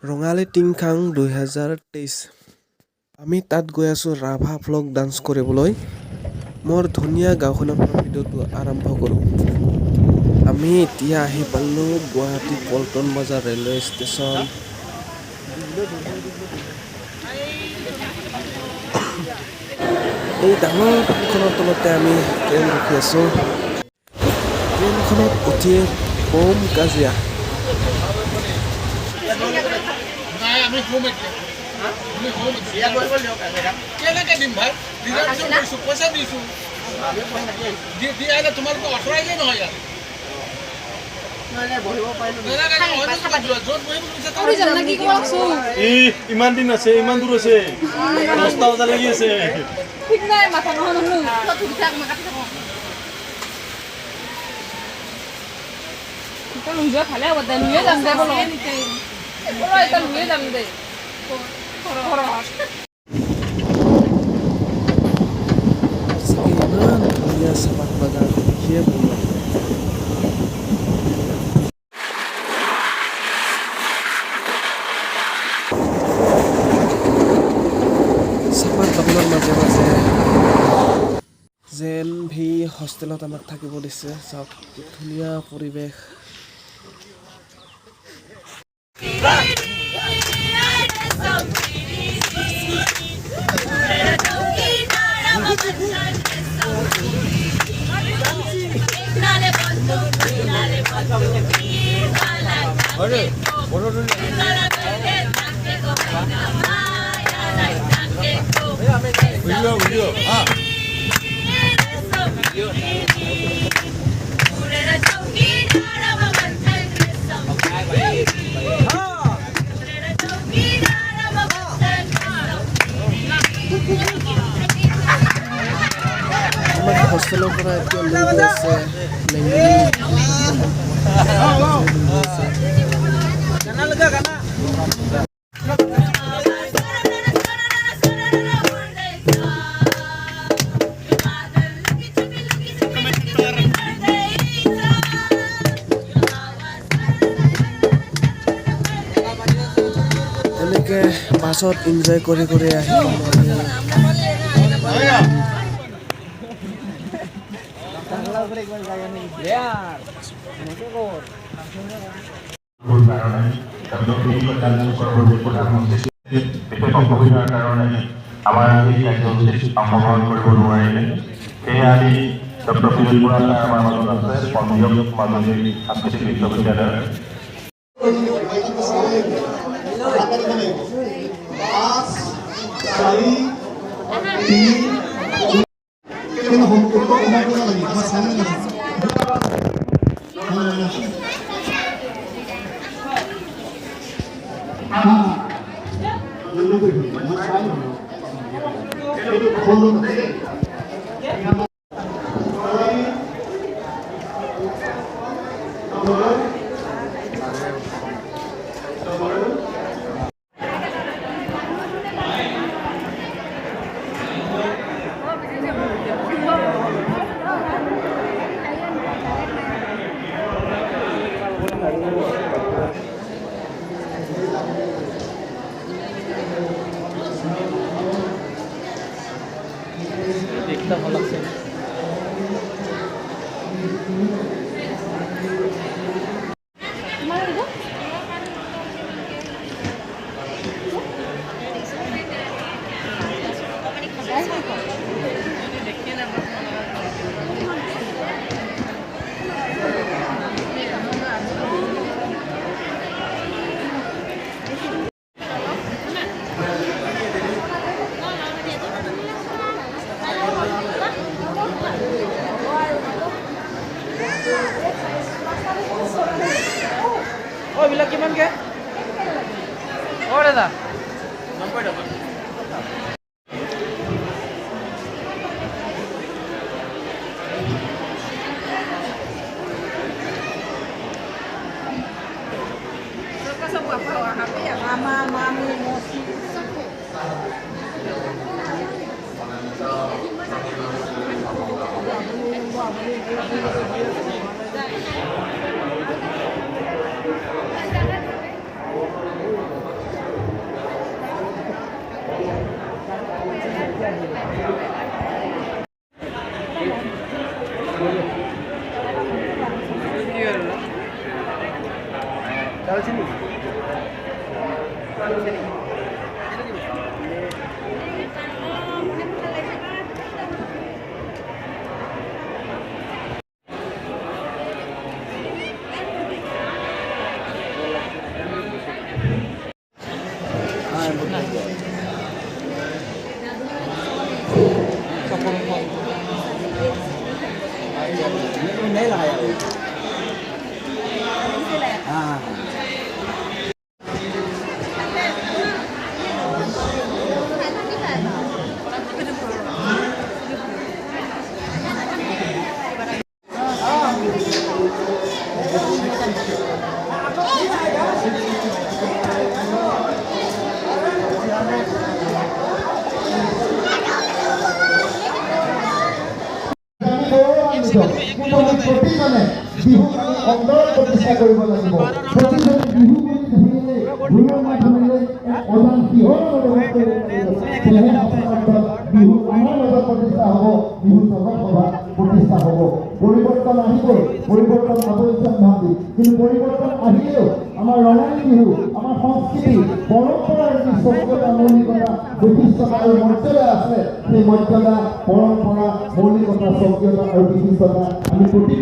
Rongali Tingkhang 2023 আমি তাত গৈ আছো ৰাভা ফ্লক ডান্স কৰিবলৈ মোৰ ধুনীয়া গাঁওখনৰ পৰা ভিডিঅ'টো আৰম্ভ কৰোঁ আমি এতিয়া আহি পালো গুৱাহাটী পল্টন বজাৰ ৰেলৱে ষ্টেচন এই ডাঙৰ পাতখনৰ তলতে আমি ট্ৰেইন ৰখি আছো ট্ৰেইনখনত উঠি বম কাজিয়া আমি হোম এতিয়া আমি হোম এতিয়া কৰিব লিও কেনেকৈ দিম ভাই ৰিজাৰ্ভেশ্যন কৰিছোঁ পইচা দিছোঁ দি আহিলে তোমালোকে অথৰাইজে নহয় ইয়াত ইমান দিন আছে ইমান দূৰ আছে 10টা বজা লাগি আছে ঠিক নাই মাথা নহয় ঠিক ঠাক মাকাটি থাকো তো লুজা খালে বদা লুয়ে যাম দে বলো বলো এটা লুয়ে যাম দে Sekian dunia sepak bagan dia punya. Sepak bagan মাজে যেন ভি হোষ্টেলত আমাক থাকিব দিছে সব ধুনীয়া পৰিৱেশ হোষ্টেলৰ পৰা এতিয়া লৈ গৈ আছে লেংগেৰি এনেকৈ বাছত এনজয় কৰি আহিম আমাৰ এই কাৰ্যসূচীত অংশগ্ৰহণ কৰিব নোৱাৰিলে সেয়ে আমি ডক্টৰ ফিৰোজ বৰা ছাৰ আমাৰ মাজত আছে পঞ্জীয়ক মাজুলী সাংস্কৃতিক বিশ্ববিদ্যালয়ৰ দেখতে ভালো লাগছে বিলাক কিমান কে দাদা 90 টকা mama mami mosi প্ৰতিজনে বিহু সুন্দৰ প্ৰতিষ্ঠা কৰিব লাগিব প্ৰতিজনে বিহু বুলি ধৰিলে মাধ্যমেৰে অজান কিহৰ বিহু আমাৰ মাজত প্ৰতিষ্ঠা হ'ব বিহু জগত সভা প্ৰতিষ্ঠা হ'ব পৰিৱৰ্তন আহিবই পৰিৱৰ্তন অৱশ্যে ভাবি কিন্তু পৰিৱৰ্তন আহিলেও আমাৰ ৰঙালী বিহু আমাৰ সংস্কৃতি পৰম্পৰাৰ যি স্বকীয়তা মৌলিকতা বৈশিষ্ট্যতা আৰু মৰ্যাদা আছে সেই মৰ্যাদা পৰম্পৰা মৌলিকতা স্বকীয়তা আৰু বিশিষ্টতা আমি প্ৰতি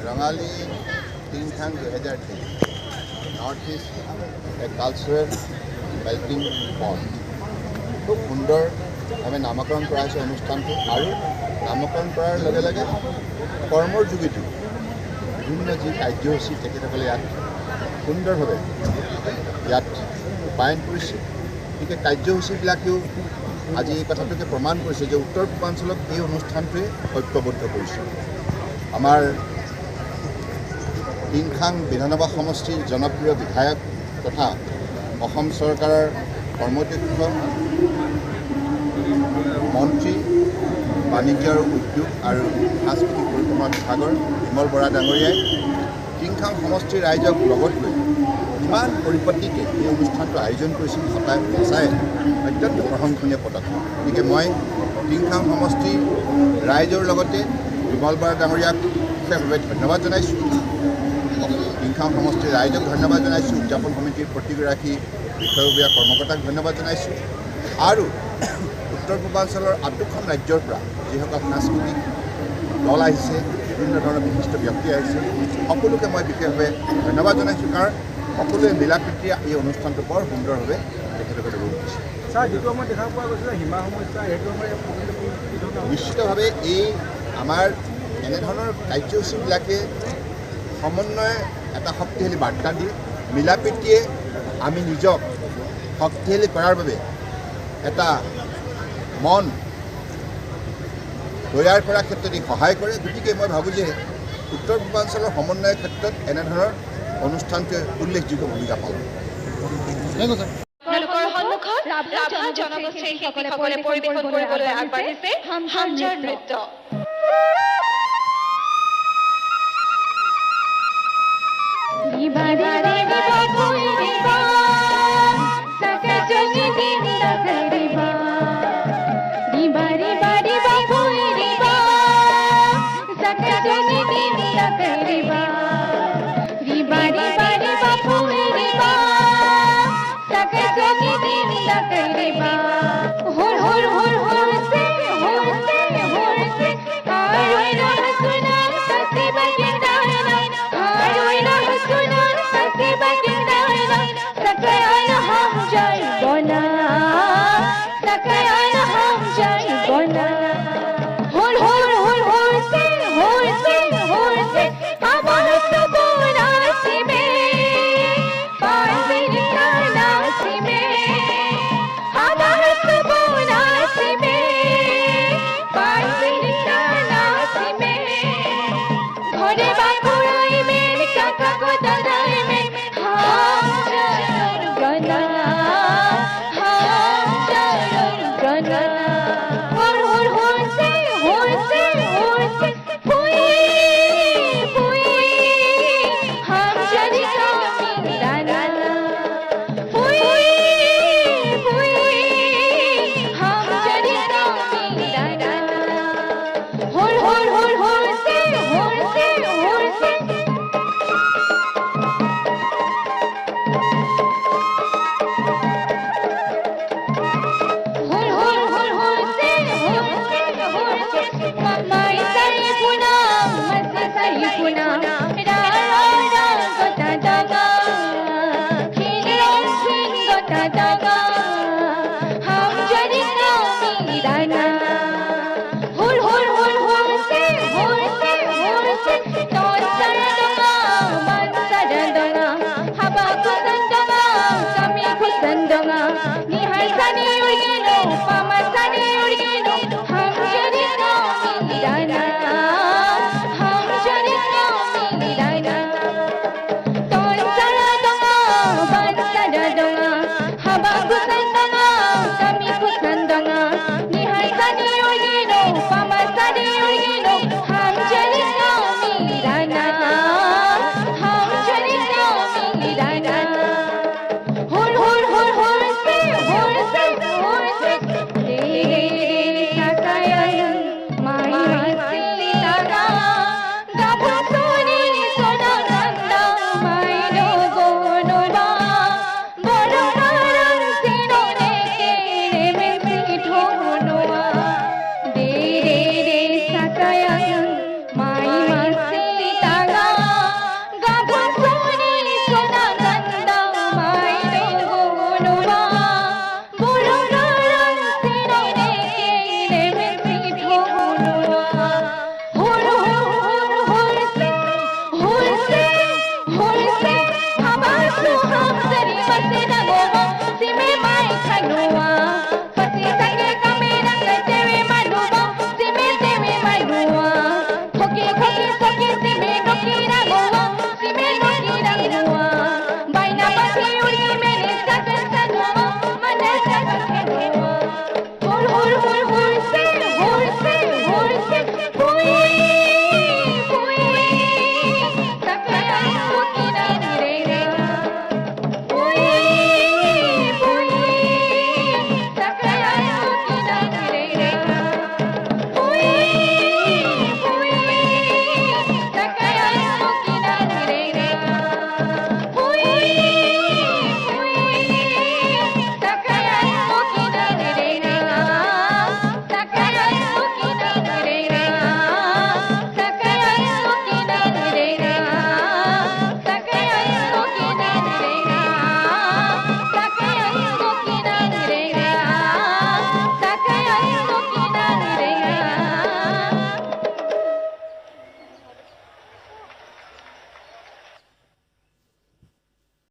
Rongali Tingkhang 2003 Northeast a cultural melting pot. খুব সুন্দৰ আমি নামকৰণ কৰাইছোঁ অনুষ্ঠানটো আৰু নামকৰণ কৰাৰ লগে লগে কৰ্মৰ যোগেদি বিভিন্ন যি কাৰ্যসূচী তেখেতসকলে ইয়াত সুন্দৰভাৱে ইয়াত ৰূপায়ণ কৰিছে গতিকে কাৰ্যসূচীবিলাকেও আজি এই কথাটোকে প্ৰমাণ কৰিছে যে উত্তৰ পূৰ্বাঞ্চলক এই অনুষ্ঠানটোৱে ঐক্যবদ্ধ কৰিছে আমাৰ টিংখাং বিধানসভা সমষ্টিৰ জনপ্ৰিয় বিধায়ক তথা অসম চৰকাৰৰ কৰ্মদক্ষ মন্ত্ৰী বাণিজ্য আৰু উদ্যোগ আৰু সাংস্কৃতিক পৰিক্ৰমা বিভাগৰ বিমল বৰা ডাঙৰীয়াই টিংখাং সমষ্টিৰ ৰাইজক লগত লৈ ইমান পৰিপাটিকৈ এই অনুষ্ঠানটো আয়োজন কৰিছিল সঁচাই অত্যন্ত প্ৰশংসনীয় পদক্ষেপ গতিকে মই টিংখাং সমষ্টিৰ ৰাইজৰ লগতে বিমল বৰা ডাঙৰীয়াক বিশেষভাৱে ধন্যবাদ জনাইছোঁ টিংখাং সমষ্টিৰ ৰাইজক ধন্যবাদ জনাইছোঁ উদযাপন সমিতিৰ প্ৰতিগৰাকী বিষয়ববীয়া কৰ্মকৰ্তাক ধন্যবাদ জনাইছোঁ আৰু উত্তৰ পূৰ্বাঞ্চলৰ আটাইখন ৰাজ্যৰ পৰা যিসকল সাংস্কৃতিক দল আহিছে বিভিন্ন ধৰণৰ বিশিষ্ট ব্যক্তি আহিছে সকলোকে মই বিশেষভাৱে ধন্যবাদ জনাইছোঁ কাৰণ সকলোৱে মিলা প্ৰীতিৰে এই অনুষ্ঠানটো বৰ সুন্দৰভাৱে তেখেতলোকে ৰূপ দিছে যিটো আমাৰ দেখা পোৱা গৈছে সীমা সমস্যা সেইটো নিশ্চিতভাৱে এই আমাৰ এনেধৰণৰ কাৰ্যসূচীবিলাকে সমন্বয়ে এটা শক্তিশালী বাৰ্তা দিয়ে মিলা প্ৰীতিয়ে আমি নিজক শক্তিশালী কৰাৰ বাবে এটা মন তৈয়াৰ কৰাৰ ক্ষেত্ৰত ই সহায় কৰে গতিকে মই ভাবোঁ যে উত্তৰ পূৰ্বাঞ্চলৰ সমন্বয়ৰ ক্ষেত্ৰত এনেধৰণৰ অনুষ্ঠানটোৱে উল্লেখযোগ্য ভূমিকা পালন জনগোষ্ঠীৰ শিল্পীসকলে পৰিৱেশন কৰিবলৈ আগবাঢ়িছে হামজাৰ নৃত্য Sakajoni dini la kariba